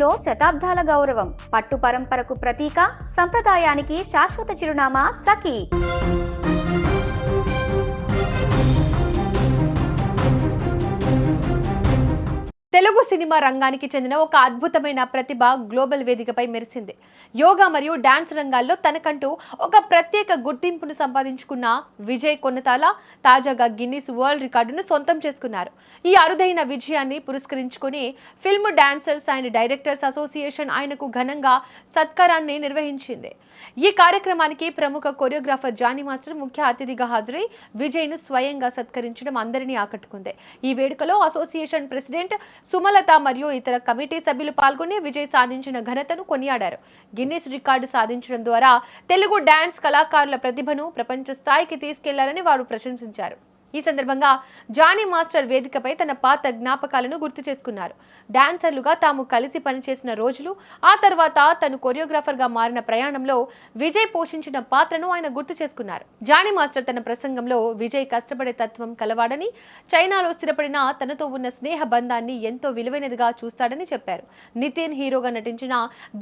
రంగంలో శతాబ్దాల గౌరవం, పట్టు పరంపరకు ప్రతీక, సంప్రదాయానికి శాశ్వత చిరునామా సఖీ. తెలుగు సినిమా రంగానికి చెందిన ఒక అద్భుతమైన ప్రతిభ గ్లోబల్ వేదికపై మెరిసింది. యోగా మరియు డాన్స్ రంగాల్లో తనకంటూ ఒక ప్రత్యేక గుర్తింపును సంపాదించుకున్న విజయ్ కొన్నతాల తాజాగా గిన్నిస్ వరల్డ్ రికార్డును సొంతం చేసుకున్నారు. ఈ అరుదైన విజయాన్ని పురస్కరించుకుని film dancers and directors association ఆయనకు ఘనంగా సత్కారాన్ని నిర్వహించింది. ఈ కార్యక్రమానికి ప్రముఖ కొరియోగ్రాఫర్ జానీ మాస్టర్ ముఖ్య అతిథిగా హాజరై విజయ్ను స్వయంగా సత్కరించడం అందరినీ ఆకట్టుకుంది. ఈ వేడుకలో అసోసియేషన్ ప్రెసిడెంట్ సుమలత మరియు ఇతర కమిటీ సభ్యులు పాల్గొని విజయ్ సాధించిన ఘనతను కొనియాడారు. గిన్నిస్ రికార్డు సాధించడం ద్వారా తెలుగు డాన్స్ కళాకారుల ప్రతిభను ప్రపంచ స్థాయికి తీసుకెళ్లారని వారు ప్రశంసించారు. ఈ సందర్భంగా జానీ మాస్టర్ వేదికపై తన పాత జ్ఞాపకాలను గుర్తు చేసుకున్నారు. డాన్సర్లుగా తాము కలిసి పనిచేసిన రోజులు, ఆ తర్వాత తను కొరియోగ్రాఫర్గా మారిన ప్రయాణంలో విజయ్ పోషించిన పాత్రను ఆయన గుర్తు చేసుకున్నారు. జానీ మాస్టర్ తన ప్రసంగంలో విజయ్ కష్టపడే తత్వం కలవాడని, చైనాలో స్థిరపడిన తనతో ఉన్న స్నేహ బంధాన్ని ఎంతో విలువైనదిగా చూస్తాడని చెప్పారు. నితిన్ హీరోగా నటించిన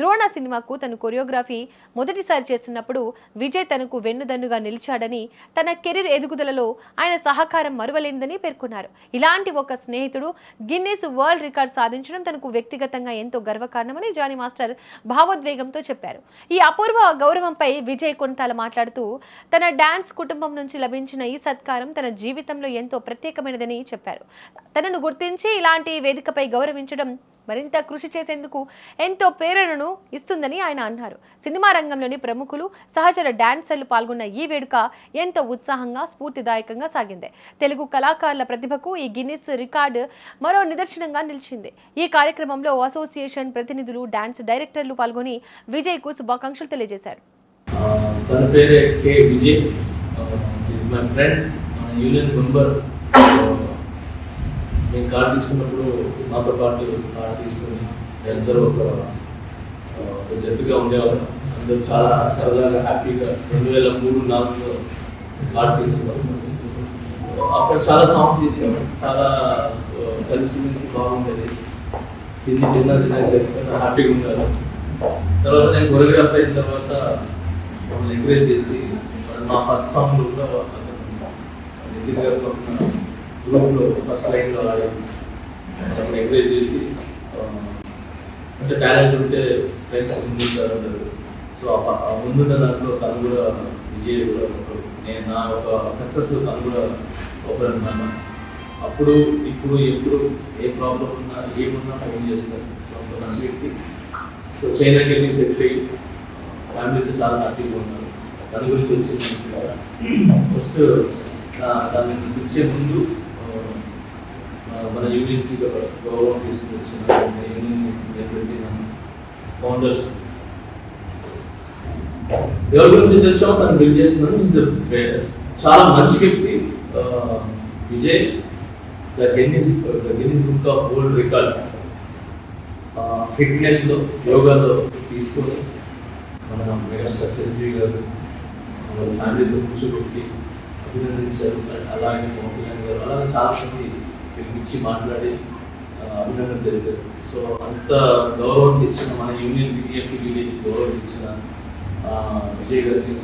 ద్రోణ సినిమాకు తను కొరియోగ్రఫీ మొదటిసారి చేస్తున్నప్పుడు విజయ్ తనకు వెన్నుదన్నుగా నిలిచాడని, తన కెరీర్ ఎదుగుదలలో ఆయన సహకారం మరువలేనిదని పేర్కొన్నారు. ఇలాంటి ఒక స్నేహితుడు గిన్నిస్ వరల్డ్ రికార్డ్ సాధించడం తనకు వ్యక్తిగతంగా ఎంతో గర్వకారణమని జానీ మాస్టర్ భావోద్వేగంతో చెప్పారు. ఈ అపూర్వ గౌరవంపై విజయ్ కొన్నతాల మాట్లాడుతూ తన డాన్స్ కుటుంబం నుంచి లభించిన ఈ సత్కారం తన జీవితంలో ఎంతో ప్రత్యేకమైనదని చెప్పారు. తనను గుర్తించి ఇలాంటి వేదికపై గౌరవించడం మరింత కృషి చేసేందుకు ఎంతో ప్రేరణను ఇస్తుందని ఆయన అన్నారు. సినిమా రంగంలోని ప్రముఖులు, సహచర డాన్సర్లు పాల్గొన్న ఈ వేడుక ఎంతో ఉత్సాహంగా, స్ఫూర్తిదాయకంగా సాగింది. తెలుగు కళాకారుల ప్రతిభకు ఈ గిన్నిస్ రికార్డు మరో నిదర్శనంగా నిలిచింది. ఈ కార్యక్రమంలో అసోసియేషన్ ప్రతినిధులు, డాన్స్ డైరెక్టర్లు పాల్గొని విజయ్కు శుభాకాంక్షలు తెలియజేశారు. తన పేరే కే విజయ్, ఈజ్ మై ఫ్రెండ్, మన యూనియన్ మెంబర్. నేను కార్డు తీసుకున్నప్పుడు నాతో పాటు కార్డు తీసుకుని అందరూ ఒక జట్టుగా ఉండేవారు. అందరూ చాలా సరదాగా, హ్యాపీగా 2003-2004లో కార్డు తీసుకున్నాం. అప్పుడు చాలా సాంగ్ చేసాము, చాలా కలిసి బాగుండేది. తిన్నా హ్యాపీగా ఉన్నారు. తర్వాత నేను కొరియోగ్రాఫ్ అయిన తర్వాత మమ్మల్ని ఎంకరేజ్ చేసి మా ఫస్ట్ సాంగ్లో కూడా నితిన్ గారు గ్రూప్లో ఫస్ట్ లైన్లో ఆడి ఎంకరేజ్ చేసి, అంటే టాలెంట్ ఉంటే ఫ్రెండ్స్ ముందుంటారు. సో ఆ ముందున్న దాంట్లో తను కూడా విజయ్ కూడా ఒకరు. నేను నా ఒక సక్సెస్లో తను కూడా ఒకరన్నమాట. అప్పుడు ఇప్పుడు ఎప్పుడు ఏ ప్రాబ్లం ఉన్నా ఏమున్నా ఫోన్ చేస్తారు. మంచి వ్యక్తి. సో చైనాకి వెళ్ళి సెటిల్ అయ్యి ఫ్యామిలీతో చాలా హ్యాపీగా ఉన్నారు. దాని గురించి వచ్చింది. ఫస్ట్ దాన్ని ఇచ్చే ముందు మన యూనియన్కి గౌరవం తీసుకుని వచ్చిన యూనియన్ ఫౌండర్స్ ఎవరి గురించి తెచ్చామో తను బిల్డ్ చేస్తున్నాను. చాలా మంచి వ్యక్తి Vijay. The Guinness book of world record ఫిట్నెస్లో, యోగాలో తీసుకొని మన మెగాస్టార్ చిరంజీవి గారు వాళ్ళ ఫ్యామిలీతో కూర్చోబెట్టి అభినందించారు. అలాగే పవన్ కళ్యాణ్ గారు, అలాగే చాలా మంది పిలిపించి మాట్లాడి అభినందన తెలిపారు. సో అంత గౌరవం తెచ్చిన మన యూనియన్ విలేజ్ గౌరవం ఇచ్చిన విజయ్ గారిని